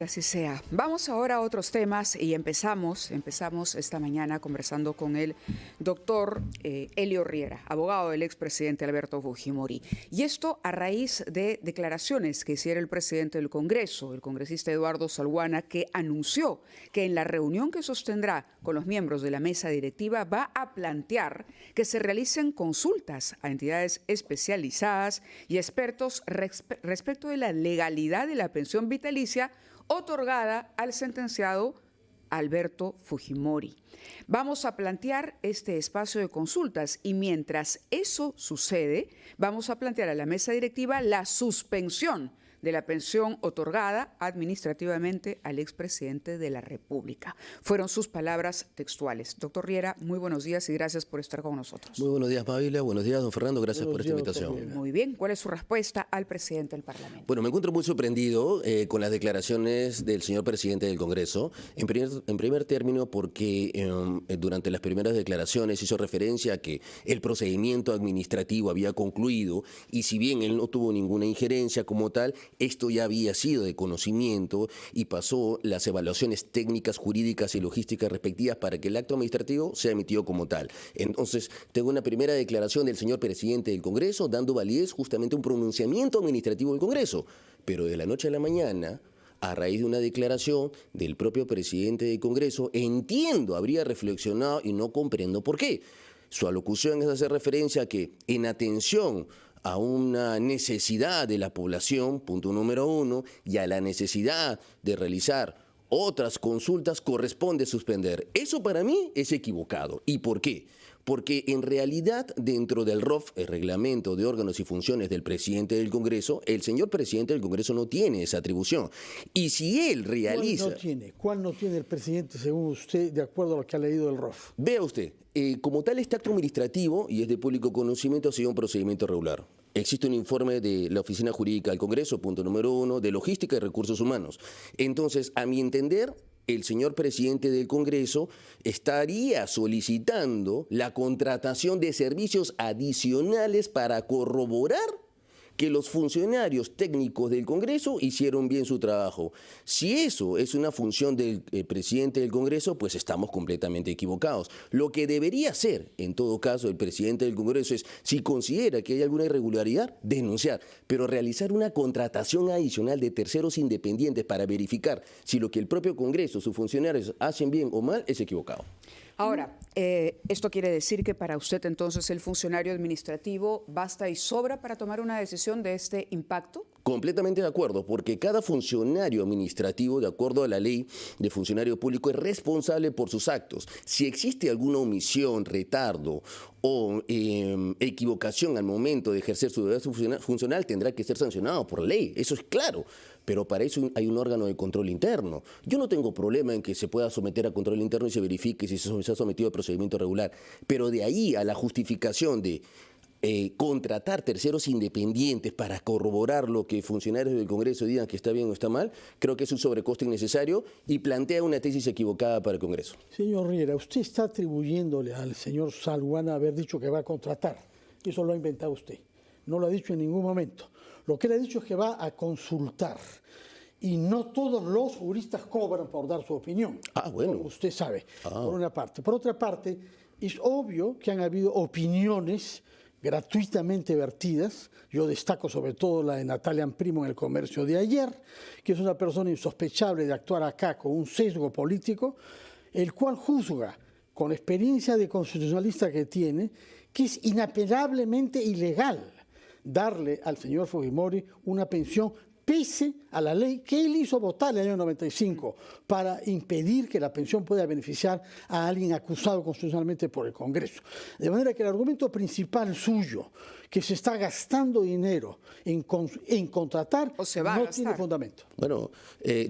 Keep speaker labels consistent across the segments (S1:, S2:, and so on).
S1: Así sea. Vamos ahora a otros temas y empezamos esta mañana conversando con el doctor Elio Riera, abogado del expresidente Alberto Fujimori. Y esto a raíz de declaraciones que hiciera el presidente del Congreso, el congresista Eduardo Salguana, que anunció que en la reunión que sostendrá con los miembros de la mesa directiva va a plantear que se realicen consultas a entidades especializadas y expertos respecto de la legalidad de la pensión vitalicia otorgada al sentenciado Alberto Fujimori. Vamos a plantear este espacio de consultas y mientras eso sucede, vamos a plantear a la mesa directiva la suspensión de la pensión otorgada administrativamente al expresidente de la República. Fueron sus palabras textuales. Doctor Riera, muy buenos días y gracias por estar con nosotros.
S2: Muy buenos días, Mabila. Buenos días, don Fernando. Gracias por esta invitación.
S1: Muy bien. ¿Cuál es su respuesta al presidente del Parlamento?
S2: Bueno, me encuentro muy sorprendido con las declaraciones del señor presidente del Congreso. En primer término, porque durante las primeras declaraciones hizo referencia a que el procedimiento administrativo había concluido y si bien él no tuvo ninguna injerencia como tal, esto ya había sido de conocimiento y pasó las evaluaciones técnicas, jurídicas y logísticas respectivas para que el acto administrativo sea emitido como tal. Entonces, tengo una primera declaración del señor presidente del Congreso dando validez justamente a un pronunciamiento administrativo del Congreso. Pero de la noche a la mañana, a raíz de una declaración del propio presidente del Congreso, entiendo, habría reflexionado y no comprendo por qué. Su alocución es hacer referencia a que en atención a una necesidad de la población, punto número uno, y a la necesidad de realizar otras consultas corresponde suspender. Eso para mí es equivocado. ¿Y por qué? Porque en realidad dentro del ROF, el reglamento de órganos y funciones del presidente del Congreso, el señor presidente del Congreso no tiene esa atribución. Y si él realiza...
S3: ¿Cuál no tiene el presidente según usted, de acuerdo a lo que ha leído del ROF?
S2: Vea usted, como tal este acto administrativo, y es de público conocimiento, ha sido un procedimiento regular. Existe un informe de la Oficina Jurídica del Congreso, punto número uno, de Logística y Recursos Humanos. Entonces, a mi entender, el señor presidente del Congreso estaría solicitando la contratación de servicios adicionales para corroborar que los funcionarios técnicos del Congreso hicieron bien su trabajo. Si eso es una función del presidente del Congreso, pues estamos completamente equivocados. Lo que debería hacer, en todo caso, el presidente del Congreso es, si considera que hay alguna irregularidad, denunciar, pero realizar una contratación adicional de terceros independientes para verificar si lo que el propio Congreso, sus funcionarios, hacen bien o mal, es equivocado.
S1: Ahora, ¿esto quiere decir que para usted entonces el funcionario administrativo basta y sobra para tomar una decisión de este impacto?
S2: Completamente de acuerdo, porque cada funcionario administrativo, de acuerdo a la ley de funcionario público, es responsable por sus actos. Si existe alguna omisión, retardo o equivocación al momento de ejercer su deber funcional, tendrá que ser sancionado por ley, eso es claro. Pero para eso hay un órgano de control interno. Yo no tengo problema en que se pueda someter a control interno y se verifique si se ha sometido a procedimiento regular. Pero de ahí a la justificación de contratar terceros independientes para corroborar lo que funcionarios del Congreso digan que está bien o está mal, creo que es un sobrecosto innecesario y plantea una tesis equivocada para el Congreso.
S3: Señor Riera, usted está atribuyéndole al señor Salguana haber dicho que va a contratar. Eso lo ha inventado usted. No lo ha dicho en ningún momento. Lo que él ha dicho es que va a consultar. Y no todos los juristas cobran por dar su opinión.
S2: Ah, bueno.
S3: Usted sabe, por una parte. Por otra parte, es obvio que han habido opiniones gratuitamente vertidas. Yo destaco sobre todo la de Natalia Primo en El Comercio de ayer, que es una persona insospechable de actuar acá con un sesgo político, el cual juzga, con experiencia de constitucionalista que tiene, que es inapelablemente ilegal darle al señor Fujimori una pensión pese a la ley que él hizo votar en el año 95 para impedir que la pensión pueda beneficiar a alguien acusado constitucionalmente por el Congreso. De manera que el argumento principal suyo, que se está gastando dinero en contratar, no tiene fundamento.
S2: Bueno,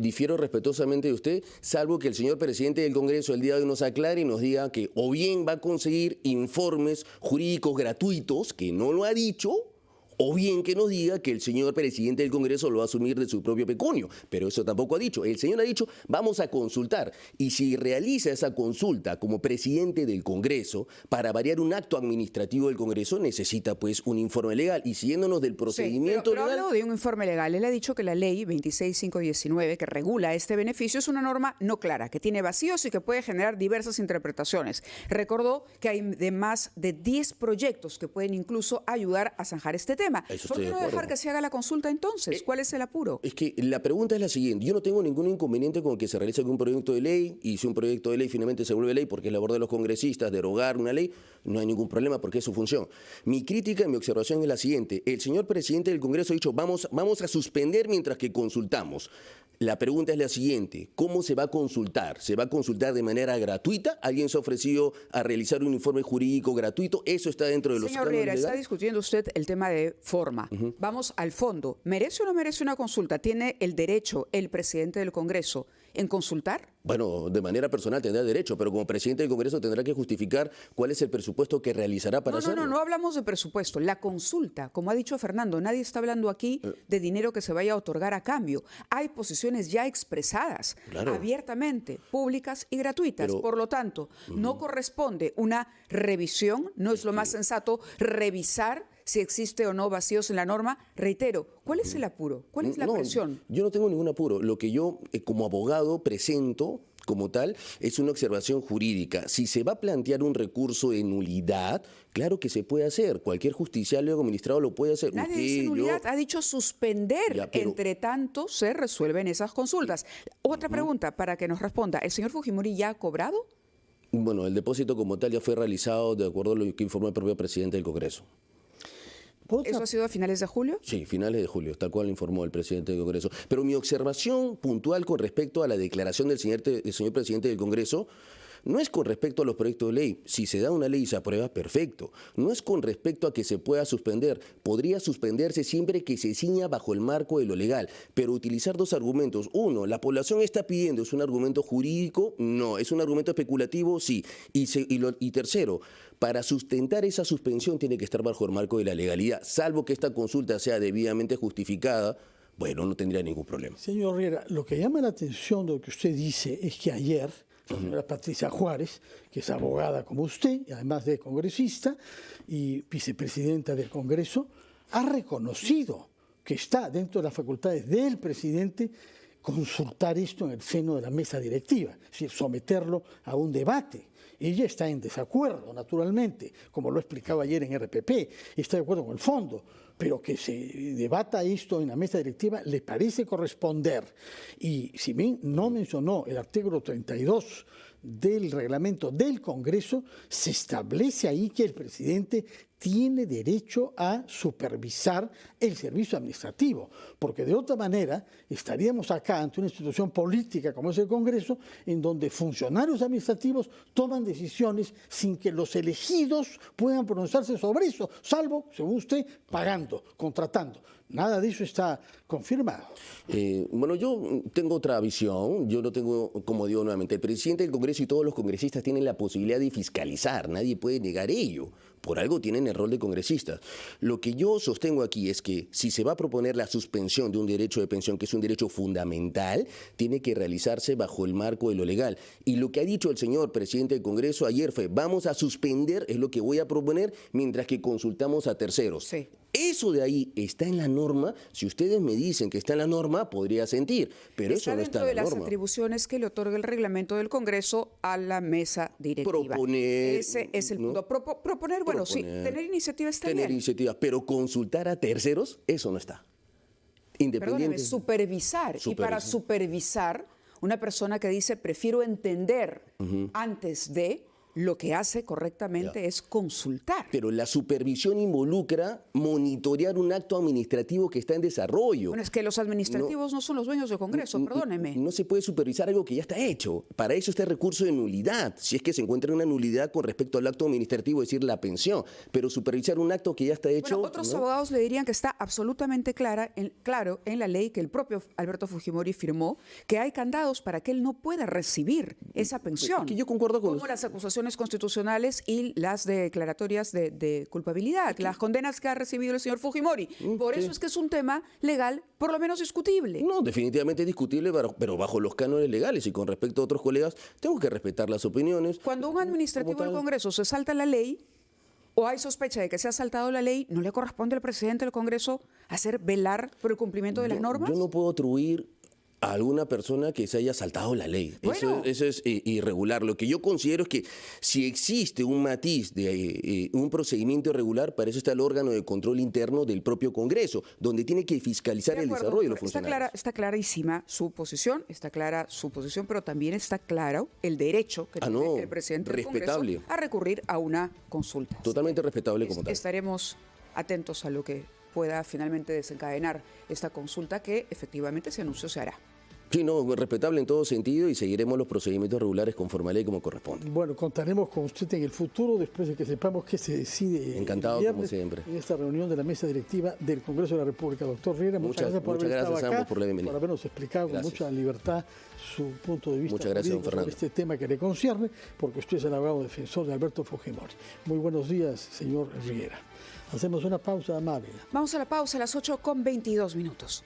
S2: difiero respetuosamente de usted, salvo que el señor presidente del Congreso el día de hoy nos aclare y nos diga que o bien va a conseguir informes jurídicos gratuitos, que no lo ha dicho, O bien que nos diga que el señor presidente del Congreso lo va a asumir de su propio pecunio, pero eso tampoco ha dicho. El señor ha dicho, vamos a consultar, y si realiza esa consulta como presidente del Congreso, para variar un acto administrativo del Congreso, necesita pues un informe legal, y siguiéndonos del procedimiento
S1: pero
S2: legal...
S1: hablo de un informe legal. Él ha dicho que la ley 26519, que regula este beneficio, es una norma no clara, que tiene vacíos y que puede generar diversas interpretaciones. Recordó que hay de más de 10 proyectos que pueden incluso ayudar a zanjar este tema. ¿Por qué no dejar que se haga la consulta entonces? ¿Cuál es el apuro?
S2: Es que la pregunta es la siguiente. Yo no tengo ningún inconveniente con que se realice algún proyecto de ley, y si un proyecto de ley finalmente se vuelve ley porque es labor de los congresistas derogar una ley, no hay ningún problema porque es su función. Mi crítica, mi observación es la siguiente. El señor presidente del Congreso ha dicho, vamos a suspender mientras que consultamos. La pregunta es la siguiente, ¿cómo se va a consultar? ¿Se va a consultar de manera gratuita? ¿Alguien se ha ofrecido a realizar un informe jurídico gratuito? ¿Eso está dentro de los
S1: Señor Riera, está discutiendo usted el tema de forma. Vamos al fondo. ¿Merece o no merece una consulta? ¿Tiene el derecho el presidente del Congreso en consultar?
S2: Bueno, de manera personal tendrá derecho, pero como presidente del Congreso tendrá que justificar cuál es el presupuesto que realizará para hacerlo.
S1: No hablamos de presupuesto. La consulta, como ha dicho Fernando, nadie está hablando aquí de dinero que se vaya a otorgar a cambio. Hay posiciones ya expresadas, abiertamente, públicas y gratuitas.
S2: Pero,
S1: por lo tanto, no corresponde una revisión, no es lo más sensato revisar si existe o no vacíos en la norma. Reitero, ¿cuál es el apuro? ¿Cuál es la presión?
S2: Yo no tengo ningún apuro. Lo que yo, como abogado, presento como tal es una observación jurídica. Si se va a plantear un recurso de nulidad, claro que se puede hacer. Cualquier justiciable o administrado lo puede hacer.
S1: Nadie dice nulidad, ha dicho suspender. Ya, entre tanto, se resuelven esas consultas. Otra pregunta para que nos responda. ¿El señor Fujimori ya ha cobrado?
S2: Bueno, el depósito como tal ya fue realizado de acuerdo a lo que informó el propio presidente del Congreso.
S1: ¿Eso ha sido a finales de julio?
S2: Sí, finales de julio, tal cual informó el presidente del Congreso. Pero mi observación puntual con respecto a la declaración del señor presidente del Congreso no es con respecto a los proyectos de ley. Si se da una ley y se aprueba, perfecto. No es con respecto a que se pueda suspender. Podría suspenderse siempre que se ciña bajo el marco de lo legal. Pero utilizar dos argumentos. Uno, la población está pidiendo, ¿es un argumento jurídico? No. ¿Es un argumento especulativo? Sí. Y tercero, para sustentar esa suspensión tiene que estar bajo el marco de la legalidad. Salvo que esta consulta sea debidamente justificada, bueno, no tendría ningún problema.
S3: Señor Riera, lo que llama la atención de lo que usted dice es que ayer la señora Patricia Juárez, que es abogada como usted, y además de congresista y vicepresidenta del Congreso, ha reconocido que está dentro de las facultades del presidente consultar esto en el seno de la mesa directiva, es decir, someterlo a un debate. Ella está en desacuerdo, naturalmente, como lo explicaba ayer en RPP, está de acuerdo con el fondo, pero que se debata esto en la mesa directiva le parece corresponder. Y si bien no mencionó el artículo 32 del reglamento del Congreso, se establece ahí que el presidente tiene derecho a supervisar el servicio administrativo, porque de otra manera estaríamos acá ante una institución política como es el Congreso, en donde funcionarios administrativos toman decisiones sin que los elegidos puedan pronunciarse sobre eso, salvo, según usted, pagando, contratando. Nada de eso está confirmado.
S2: Bueno, yo tengo otra visión. Yo no tengo, como digo nuevamente, el presidente del Congreso y todos los congresistas tienen la posibilidad de fiscalizar. Nadie puede negar ello. Por algo tienen el rol de congresistas. Lo que yo sostengo aquí es que si se va a proponer la suspensión de un derecho de pensión, que es un derecho fundamental, tiene que realizarse bajo el marco de lo legal. Y lo que ha dicho el señor presidente del Congreso ayer fue, vamos a suspender, es lo que voy a proponer, mientras que consultamos a terceros.
S1: Sí.
S2: Eso de ahí está en la norma. Si ustedes me dicen que está en la norma, podría sentir, pero eso no está en la norma. Está dentro de las
S1: atribuciones que le otorga el reglamento del Congreso a la mesa directiva.
S2: Proponer.
S1: Ese es el punto. Proponer, bueno, sí, tener iniciativa está bien.
S2: Tener iniciativa, pero consultar a terceros, eso no está. Independiente.
S1: Perdóneme, supervisar. Y para supervisar, una persona que dice, prefiero entender antes de... Lo que hace correctamente es consultar.
S2: Pero la supervisión involucra monitorear un acto administrativo que está en desarrollo.
S1: Bueno, es que los administrativos no son los dueños del Congreso, perdóneme.
S2: No se puede supervisar algo que ya está hecho. Para eso está el recurso de nulidad, si es que se encuentra una nulidad con respecto al acto administrativo, es decir, la pensión. Pero supervisar un acto que ya está hecho...
S1: Bueno, otros abogados le dirían que está absolutamente claro en la ley que el propio Alberto Fujimori firmó, que hay candados para que él no pueda recibir esa pensión.
S2: Que yo concuerdo con
S1: como las acusaciones resoluciones constitucionales y las declaratorias de culpabilidad, las condenas que ha recibido el señor Fujimori. Por eso es que es un tema legal, por lo menos discutible.
S2: No, definitivamente es discutible, pero bajo los cánones legales. Y con respecto a otros colegas, tengo que respetar las opiniones.
S1: Cuando un administrativo del Congreso se salta la ley, o hay sospecha de que se ha saltado la ley, ¿no le corresponde al presidente del Congreso velar por el cumplimiento de las normas?
S2: Yo no puedo atribuir a alguna persona que se haya saltado la ley.
S1: Bueno.
S2: Eso es irregular. Lo que yo considero es que si existe un matiz de un procedimiento irregular, para eso está el órgano de control interno del propio Congreso, donde tiene que fiscalizar el desarrollo de los funcionarios.
S1: Está clarísima su posición, pero también está claro el derecho que tiene el presidente del Congreso a recurrir a una consulta.
S2: Totalmente respetable como tal.
S1: Estaremos atentos a lo que pueda finalmente desencadenar esta consulta que efectivamente se anunció se hará.
S2: Sí, no, respetable en todo sentido y seguiremos los procedimientos regulares conforme a ley como corresponde.
S3: Bueno, contaremos con usted en el futuro después de que sepamos qué se decide.
S2: Encantado, como siempre.
S3: En esta reunión de la mesa directiva del Congreso de la República. Doctor Riera, muchas gracias por haber estado acá,
S2: por la bienvenida.
S3: por habernos explicado con mucha libertad su punto de vista
S2: sobre
S3: este tema que le concierne, porque usted es el abogado defensor de Alberto Fujimori. Muy buenos días, señor Riera. Hacemos una pausa amable.
S1: Vamos a la pausa a las 8:22.